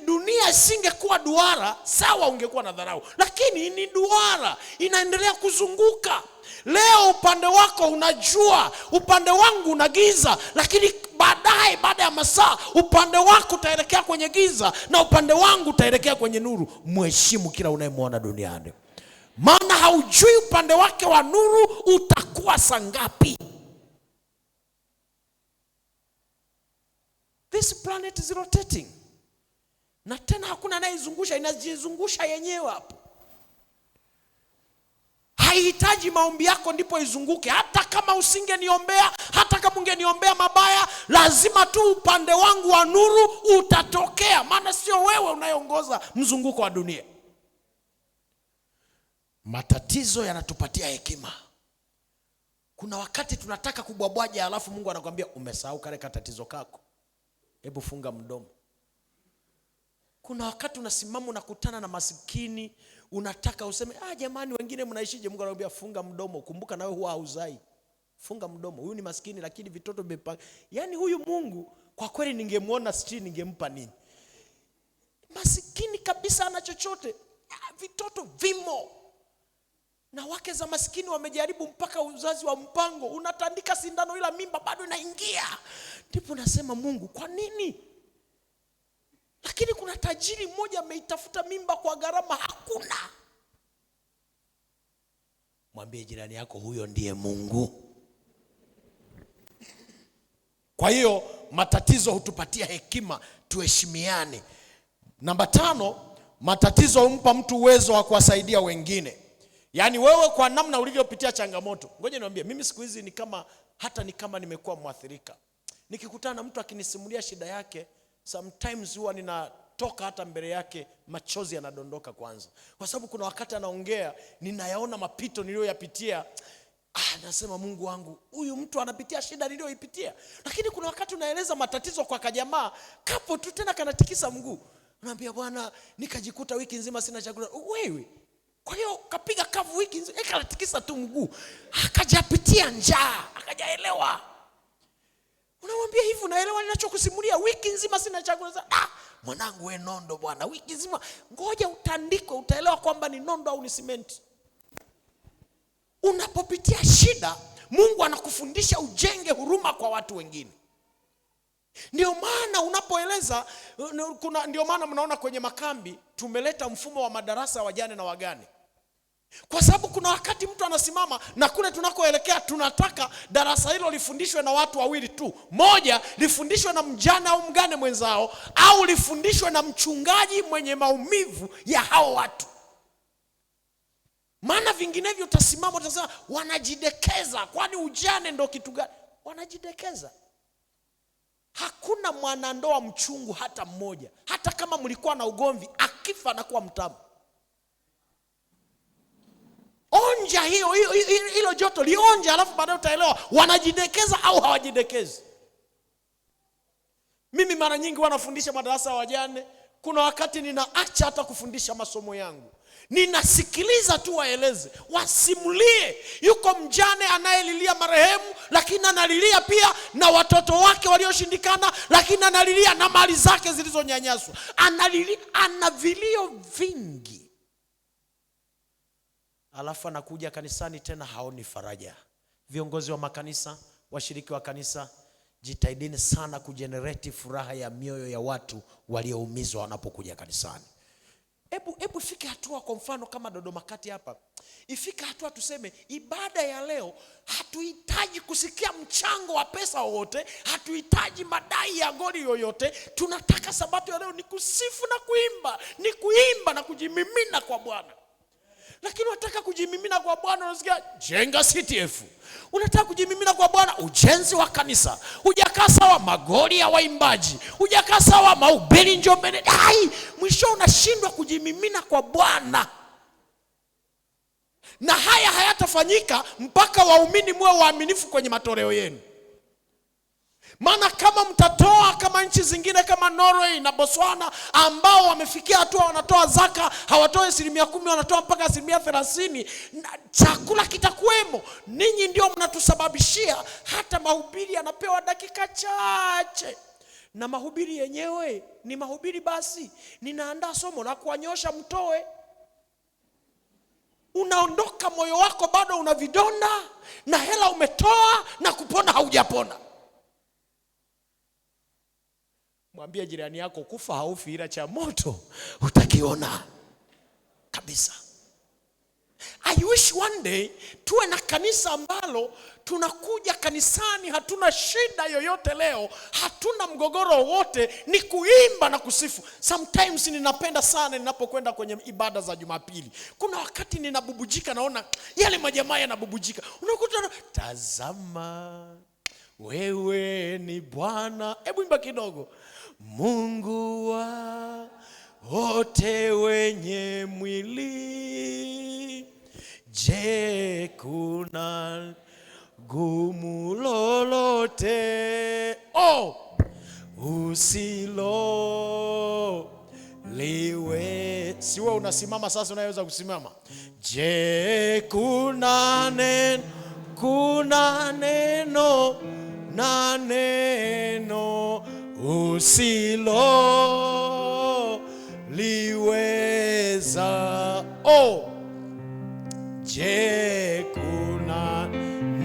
S1: dunia isingekuwa duara, sawa ungekuwa na dharau. Lakini ni duara, inaendelea kuzunguka. Leo upande wako unajua, upande wangu unagiza, lakini baada ya masaa upande wako utaelekea kwenye giza na upande wangu utaelekea kwenye nuru. Mheshimu kila unayemwona duniani, maana haujui upande wake wa nuru utakuwa sangapi. This planet is rotating. Na tena hakuna anayeizungusha, inajizungusha yenyewe hapo. Haihitaji maombi yako ndipo izunguke. Hata kama usingeniombea, hata kama ungeniombea mabaya, lazima tu upande wangu wa nuru utatokea. Maana sio wewe unayeongoza mzunguko wa dunia. Matatizo yanatupatia hekima. Kuna wakati tunataka kubwabwaja, alafu Mungu anakuambia umesahau kale tatizo kako. Hebu funga mdomo. Kuna wakati unasimama unakutana na masikini, unataka useme jamani wengine mnaishije? Mungu anakuambia funga mdomo, kumbuka nawe huwa hauzai. Funga mdomo. Huyu ni maskini lakini vitoto vimepanga. Yaani huyu Mungu kwa kweli ningemuona sijui ningempa nini. Masikini kabisa ana chochote, vitoto vimo. Na wake za maskini wamejaribu mpaka uzazi wa mpango, unatandika sindano ila mimba bado inaingia. Ndipo nasema Mungu, kwa nini? Lakini kuna tajiri mmoja ameitafuta mimba kwa gharama hakuna. Mwambie jirani yako huyo ndiye Mungu. Kwa hiyo matatizo hutupatia hekima, tuheshimiane. Namba 5, matatizo humpa mtu uwezo wa kuwasaidia wengine. Yaani wewe kwa namna ulivyopitia changamoto. Ngoja niwaambie, mimi siku hizi ni kama nimekuwa mwathirika. Nikikutana na mtu akinisimulia shida yake, sometimes huwa ninatoka hata mbele yake machozi yanadondoka kwanza. Kwa sababu kuna wakati anaongea, ninayaona mapito niliyoyapitia. Nasema Mungu wangu, huyu mtu anapitia shida niliyoipitia. Lakini kuna wakati unaeleza matatizo kwa kajamaa, kapo tu tena kanatikisa mguu. Unaambia Bwana, nikajikuta wiki nzima sina chakula. Wewe kwa hiyo kapiga kavu wiki nzima, kanatikisa tu mguu. Akajapitia njaa, akajaelewa. Unamwambia hivi, unaelewa ninachokusimulia? Wiki nzima sina chakula. Mwanangu wewe nondo bwana, wiki nzima. Ngoja utandikwe utaelewa kwamba ni nondo au ni simenti. Unapopitia shida, Mungu anakufundisha ujenge huruma kwa watu wengine. Ndio maana unapoeleza, ndio maana mnaona kwenye makambi tumeleta mfumo wa madarasa ya wajane na wagane. Kwa sababu kuna wakati mtu anasimama na kule tunakoelekea tunataka darasa hilo lifundishwe na watu wawili tu. Moja lifundishwe na mjane au mgane mwenzao, au lifundishwe na mchungaji mwenye maumivu ya hao watu. Maana vinginevyo utasimama utasema wanajidekeza. Kwani ujane ndo kitu gani? Wanajidekeza. Hakuna mwanandoa mchungu hata mmoja. Hata kama mlikuwa na ugomvi, akifa anakuwa mtamu. Onja hilo joto, lionja alafu baadaye utaelewa wanajidekeza au hawajidekezi. Mimi mara nyingi wanafundisha madarasa ya wajane. Kuna wakati ninaacha hata kufundisha masomo yangu. Ninasikiliza tu waeleze, wasimulie. Yuko mjane anayelilia marehemu, lakini analilia pia na watoto wake walioshindikana, lakini analilia na mali zake zilizonyanyaswa. Ana vilio vingi. Alafu anakuja kanisani tena haoni faraja. Viongozi wa makanisa, washiriki wa kanisa, jitahidini sana kujenerate furaha ya mioyo ya watu walioumizwa wanapokuja kanisani. Hebu ifike hatua, kwa mfano kama Dodoma Kati hapa, ifike hatua tuseme ibada ya leo hatuhitaji kusikia mchango wa pesa wowote, hatuhitaji madai ya goli yoyote. Tunataka sabato ya leo ni kusifu na kuimba, ni kuimba na kujimimina kwa Bwana. Lakini unataka kujimimina kwa Bwana, unasikia jenga CTF. Unataka kujimimina kwa Bwana, ujenzi wa kanisa. Hujakaa sawa magoli ya waimbaji, hujakaa sawa mahubiri Njombe. Mwisho unashindwa kujimimina kwa Bwana. Na haya hayatafanyika mpaka waumini muwe waaminifu kwenye matoleo yenu. Maana kama mtatoa kama nchi zingine kama Norway na Botswana, ambao wamefikia hatua wanatoa zaka, hawatoi 10%, wanatoa mpaka 30%, chakula kitakuwemo. Ninyi ndio mnatusababishia hata mahubiri yanapewa dakika chache. Na mahubiri yenyewe ni mahubiri basi. Ninaandaa somo la kuwanyosha mtoe. Unaondoka moyo wako bado una vidonda, na hela umetoa na kupona haujapona. Mwambie jirani yako kufa haufi, ila cha moto utakiona kabisa. I wish one day tuwe na kanisa ambalo tunakuja kanisani, hatuna shida yoyote leo, hatuna mgogoro wote, ni kuimba na kusifu. Sometimes ninapenda sana ninapokwenda kwenye ibada za Jumapili. Kuna wakati ninabubujika, naona yale majamaa yanabubujika. Unakuta tazama wewe ni Bwana. Hebu imba kidogo. Mungu wa wote wenye mwili, je, kuna gumu lolote usilo liwe. Siwe unasimama sasa, unaweza kusimama. Je, kuna neno na neno usilo liweza. Je, kuna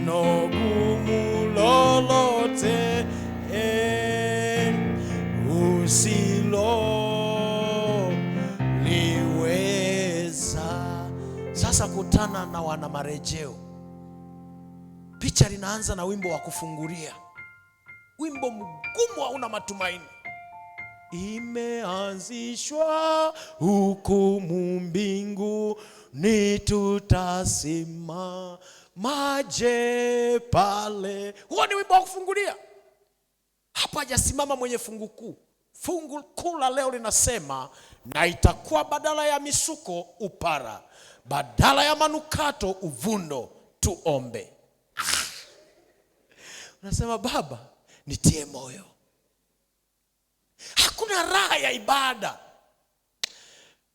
S1: gumu lolote usilo liweza. Sasa kutana na wana marejeo. Picha linaanza na wimbo wa kufungulia, wimbo mgumu hauna matumaini. Imeanzishwa hukumu mbinguni, tutasimamaje pale? Huo ni wimbo wa kufungulia. Hapa hajasimama mwenye fungu kuu. Fungu kuu la leo linasema, na itakuwa badala ya misuko upara, badala ya manukato uvundo. Tuombe. Unasema, Baba nitie moyo. Hakuna raha ya ibada.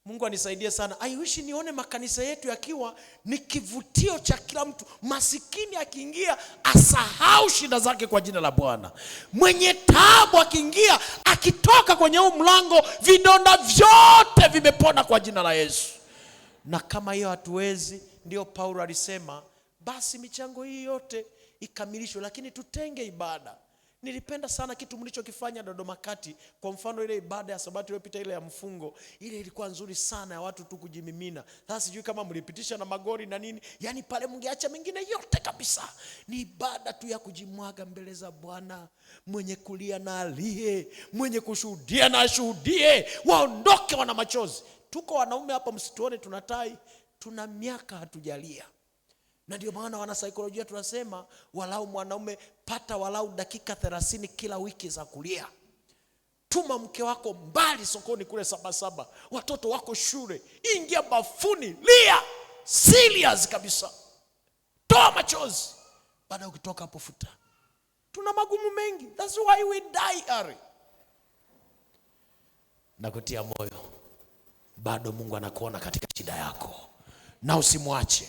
S1: Mungu anisaidie sana. I wish nione makanisa yetu yakiwa ni kivutio cha kila mtu. Masikini akiingia asahau shida zake kwa jina la Bwana. Mwenye taabu akiingia, akitoka kwenye huu mlango, vidonda vyote vimepona kwa jina la Yesu. Na kama hiyo hatuwezi, ndio Paulo alisema, basi michango hii yote ikamilishwe, lakini tutenge ibada. Nilipenda sana kitu mlichokifanya Dodoma Kati. Kwa mfano ile ibada ya Sabato iliyopita, ile ya mfungo, ile ilikuwa nzuri sana, ya watu tu kujimimina. Sasa sijui kama mlipitisha na magori na nini. Yaani pale mngeacha mengine yote kabisa. Ni ibada tu ya kujimwaga mbele za Bwana. Mwenye kulia na alie, mwenye kushuhudia na ashuhudie. Waondoke wana machozi. Tuko wanaume hapa, msituone tunatai, tuna miaka hatujalia. Na ndio maana wana saikolojia tunasema, walau mwanaume pata walau dakika 30 kila wiki za kulia. Tuma mke wako mbali sokoni kule Sabasaba, watoto wako shule, ingia bafuni, lia serious kabisa, toa machozi. Baada ukitoka hapo futa. Tuna magumu mengi, that's why we die early. Nakutia moyo, bado Mungu anakuona katika shida yako, na usimwache.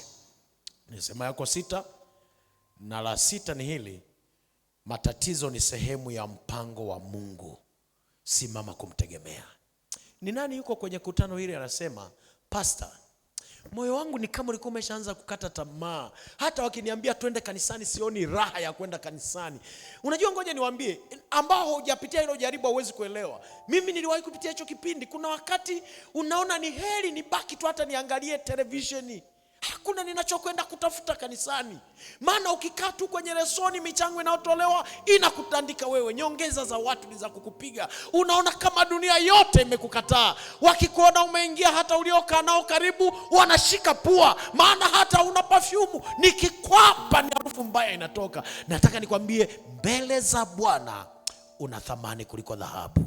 S1: Nisema yako 6, na la 6 ni hili: matatizo ni sehemu ya mpango wa Mungu, simama kumtegemea. Ni nani yuko kwenye kutano hili anasema, Pastor, moyo wangu ni kama ulikuwa umeshaanza kukata tamaa. Hata wakiniambia twende kanisani, sioni raha ya kwenda kanisani. Unajua, ngoja niwaambie, ambao hujapitia hilo jaribu huwezi kuelewa. Mimi niliwahi kupitia hicho kipindi. Kuna wakati unaona ni heri nibaki tu hata niangalie televisheni. Hakuna ninachokwenda kutafuta kanisani. Maana ukikaa tu kwenye lesoni, michango inayotolewa inakutandika wewe, nyongeza za watu ni za kukupiga. Unaona kama dunia yote imekukataa. Wakikuona umeingia, hata uliokaa nao karibu wanashika pua, maana hata una perfume. Nikikwapa ni harufu mbaya inatoka. Nataka nikwambie, mbele za Bwana una thamani kuliko dhahabu.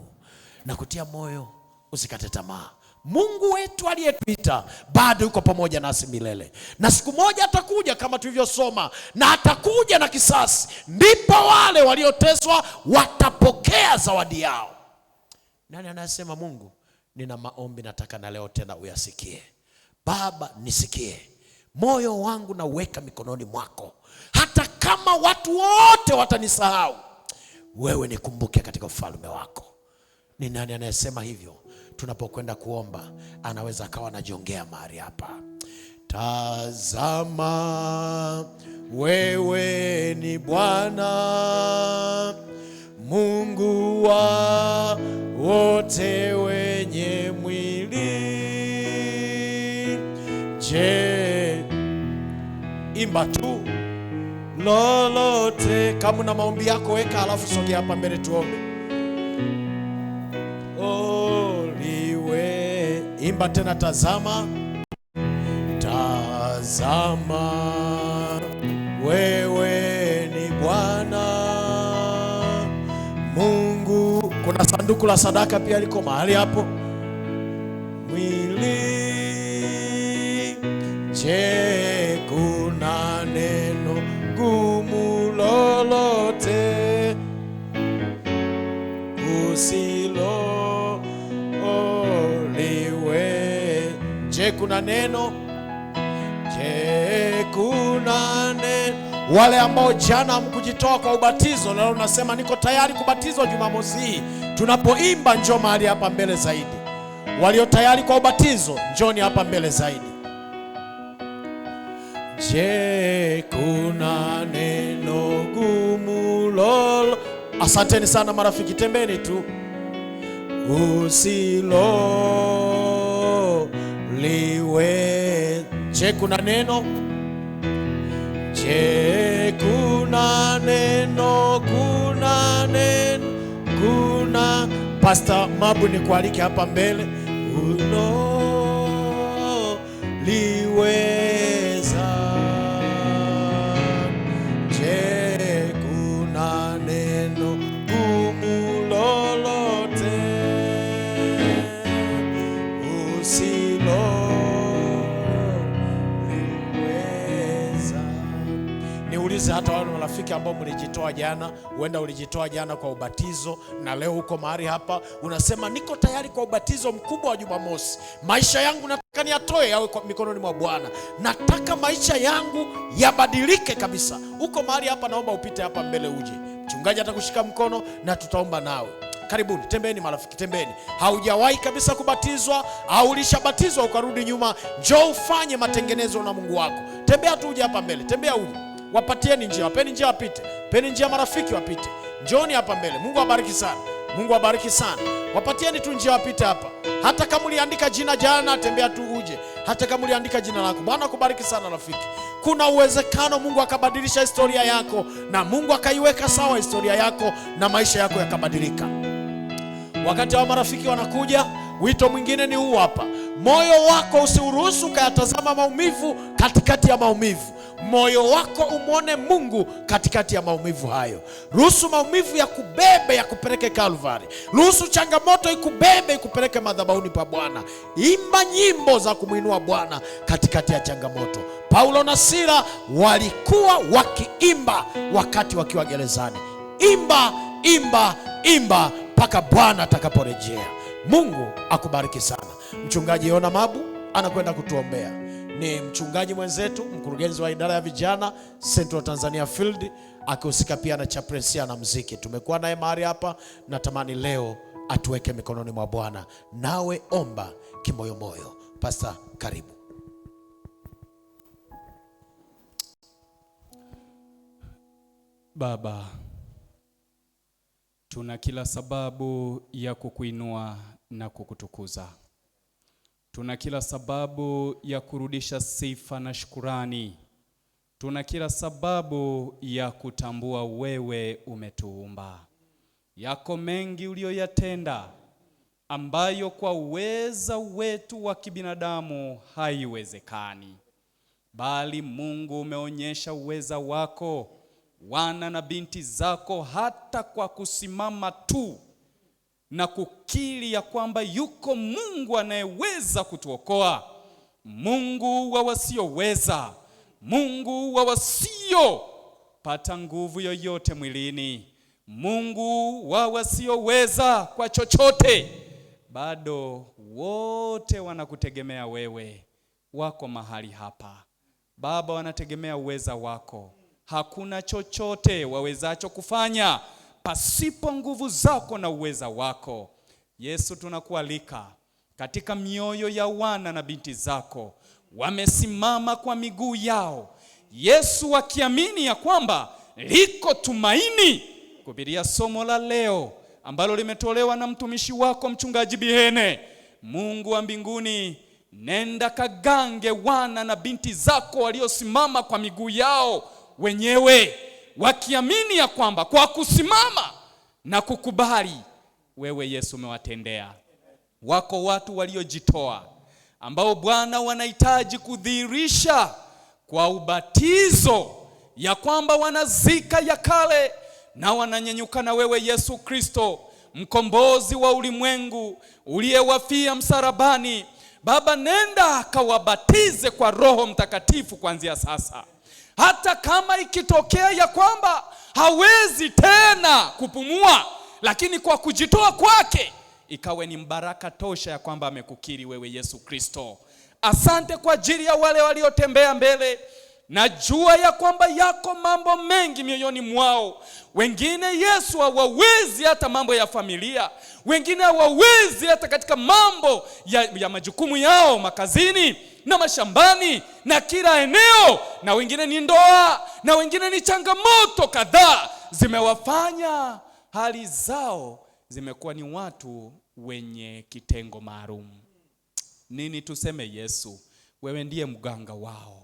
S1: Na kutia moyo, usikate tamaa. Mungu wetu aliyetuita bado yuko pamoja nasi milele. Na siku moja atakuja kama tulivyosoma, na atakuja na kisasi. Ndipo wale walioteswa watapokea zawadi yao. Nani anasema, Mungu, nina maombi nataka na leo tena uyasikie. Baba, nisikie. Moyo wangu na uweka mikononi mwako. Hata kama watu wote watanisahau, wewe nikumbuke katika ufalme wako. Ni nani anayesema hivyo? Tunapokwenda kuomba, anaweza akawa anajiongea mahali hapa. Tazama wewe ni Bwana, Mungu wa wote wenye mwili. Je, Imba tu lolote. Kama na maombi yako weka, alafu sogea hapa mbele tuombe. Liwe. Imba tena, tazama, tazama wewe ni Bwana Mungu. Kuna sanduku la sadaka pia liko mahali hapo. Mwili, je, kuna neno gumu lolote usilo liwe? Je, kuna neno? Je, kuna neno? Wale ambao jana hamkujitoa kwa ubatizo, leo unasema niko tayari kubatizwa Jumamosi hii, tunapoimba njoo mahali hapa mbele zaidi. Walio tayari kwa ubatizo, njoni hapa mbele zaidi. Je, kuna neno gumu lolo? Asanteni sana marafiki, tembeni tu. Usilo liwe. Je, kuna neno? Je, kuna neno? Kuna neno? Kuna Pastor Mabu ni kualike hapa mbele. Liweza. Je, kuna neno gumu lolote usilo liweza? Niulize hata wale marafiki ambao mlijitoa jana, huenda ulijitoa jana kwa ubatizo na leo uko mahali hapa unasema niko tayari kwa ubatizo mkubwa wa Jumamosi. Maisha yangu nataka niyatoe yawe kwa mikononi mwa Bwana. Nataka maisha yangu yabadilike kabisa. Uko mahali hapa, naomba upite hapa mbele uje. Mchungaji atakushika mkono na tutaomba nawe. Karibuni, tembeni marafiki, tembeni. Haujawahi kabisa kubatizwa au ulishabatizwa ukarudi nyuma, njoo ufanye matengenezo na Mungu wako. Tembea tu uje hapa mbele, tembea uje. Wapatieni njia, wapeni njia wapite. Peni njia marafiki wapite. Njooni hapa mbele. Mungu abariki sana. Mungu abariki sana. Wapatieni tu njia wapite hapa. Hata kama uliandika jina jana, tembea tu uje. Hata kama uliandika jina lako. Bwana akubariki sana rafiki. Kuna uwezekano Mungu akabadilisha historia yako na Mungu akaiweka sawa historia yako na maisha yako yakabadilika. Wakati wa marafiki wanakuja, wito mwingine ni huu hapa. Moyo wako usiruhusu ukayatazama maumivu katikati ya maumivu. Moyo wako umwone Mungu katikati ya maumivu hayo. Ruhusu maumivu ya kubebe ya kupeleke Kalvari. Ruhusu changamoto ikubebe ikupeleke madhabahuni pa Bwana. Imba nyimbo za kumuinua Bwana katikati ya changamoto. Paulo na Sila walikuwa wakiimba wakati wakiwa gerezani. Imba, imba, imba mpaka Bwana atakaporejea. Mungu akubariki sana. Mchungaji Yona Mabu anakwenda kutuombea. Ni mchungaji mwenzetu, mkurugenzi wa idara ya vijana Central Tanzania Field, akihusika pia na chaplaincy na muziki. Tumekuwa naye mahali hapa, natamani leo atuweke mikononi mwa Bwana. Nawe omba kimoyo moyo. Pastor, karibu.
S2: Baba, tuna kila sababu ya kukuinua na kukutukuza. Tuna kila sababu ya kurudisha sifa na shukurani. Tuna kila sababu ya kutambua wewe umetuumba. Yako mengi uliyoyatenda ambayo kwa uweza wetu wa kibinadamu haiwezekani. Bali Mungu umeonyesha uweza wako, wana na binti zako, hata kwa kusimama tu na kukiri ya kwamba yuko Mungu anayeweza kutuokoa. Mungu wa wasioweza, Mungu wa wasio pata nguvu yoyote mwilini, Mungu wa wasioweza kwa chochote, bado wote wanakutegemea wewe. Wako mahali hapa Baba, wanategemea uweza wako. Hakuna chochote wawezacho kufanya pasipo nguvu zako na uweza wako. Yesu, tunakualika katika mioyo ya wana na binti zako, wamesimama kwa miguu yao, Yesu, wakiamini ya kwamba liko tumaini. Kupitia somo la leo ambalo limetolewa na mtumishi wako mchungaji Bihene, Mungu wa mbinguni, nenda kagange wana na binti zako waliosimama kwa miguu yao wenyewe, wakiamini ya kwamba kwa kusimama na kukubali wewe Yesu umewatendea. Wako watu waliojitoa ambao Bwana wanahitaji kudhihirisha kwa ubatizo ya kwamba wanazika ya kale na wananyenyuka na wewe Yesu Kristo, mkombozi wa ulimwengu uliyewafia msalabani. Baba, nenda kawabatize kwa Roho Mtakatifu kuanzia sasa. Hata kama ikitokea ya kwamba hawezi tena kupumua, lakini kwa kujitoa kwake ikawe ni mbaraka tosha ya kwamba amekukiri wewe Yesu Kristo. Asante kwa ajili ya wale waliotembea mbele. Najua ya kwamba yako mambo mengi mioyoni mwao. Wengine Yesu hawawezi hata mambo ya familia, wengine hawawezi hata katika mambo ya majukumu yao makazini na mashambani na kila eneo, na wengine ni ndoa, na wengine ni changamoto kadhaa zimewafanya hali zao zimekuwa ni watu wenye kitengo maalum. Nini tuseme? Yesu, wewe ndiye mganga wao.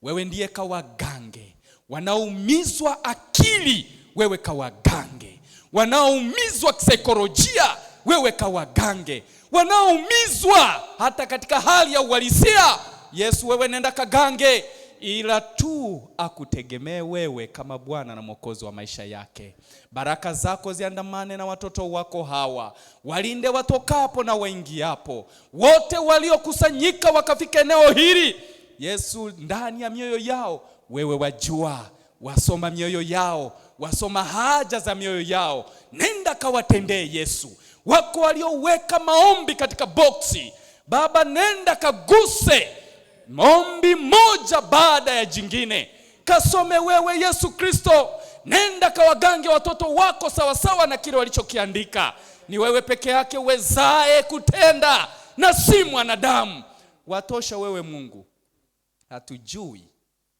S2: Wewe ndiye kawagange. Wanaoumizwa akili, wewe kawagange. Wanaoumizwa kisaikolojia, wewe kawagange. Wanaoumizwa hata katika hali ya uhalisia, Yesu wewe nenda kagange, ila tu akutegemee wewe kama Bwana na Mwokozi wa maisha yake. Baraka zako ziandamane na watoto wako hawa. Walinde watokapo na waingiapo. Wote waliokusanyika wakafika eneo hili, Yesu, ndani ya mioyo yao wewe wajua, wasoma mioyo yao, wasoma haja za mioyo yao. Nenda kawatendee Yesu. Wako walioweka maombi katika boksi, Baba nenda kaguse maombi moja baada ya jingine. Kasome wewe Yesu Kristo. Nenda kawagange watoto wako sawa sawa na kile walichokiandika. Ni wewe peke yake uwezaye kutenda na si mwanadamu. Watosha wewe Mungu. Hatujui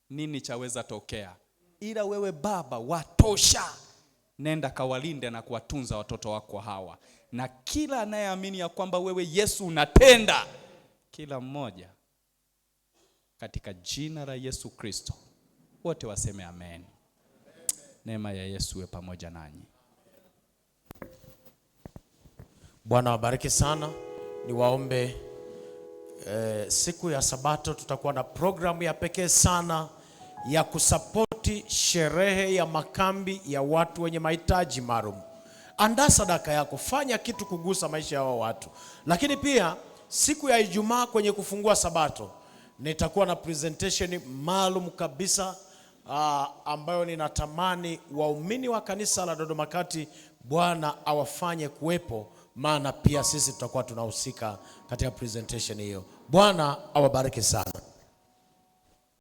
S2: nini chaweza tokea, ila wewe Baba watosha. Nenda kawalinde na kuwatunza watoto wako hawa, na kila anayeamini ya kwamba wewe Yesu unatenda, kila mmoja katika jina la Yesu Kristo. Wote waseme amen. Neema ya Yesu iwe pamoja nanyi.
S1: Bwana wabariki sana. Niwaombe siku ya Sabato tutakuwa na programu ya pekee sana ya kusapoti sherehe ya makambi ya watu wenye mahitaji maalum. Andaa sadaka yako, fanya kitu kugusa maisha ya watu. Lakini pia siku ya Ijumaa kwenye kufungua Sabato nitakuwa na presentation maalum kabisa ambayo ninatamani waumini wa kanisa la Dodoma Kati Bwana awafanye kuwepo, maana pia sisi tutakuwa tunahusika katika presentation hiyo. Bwana awabariki sana.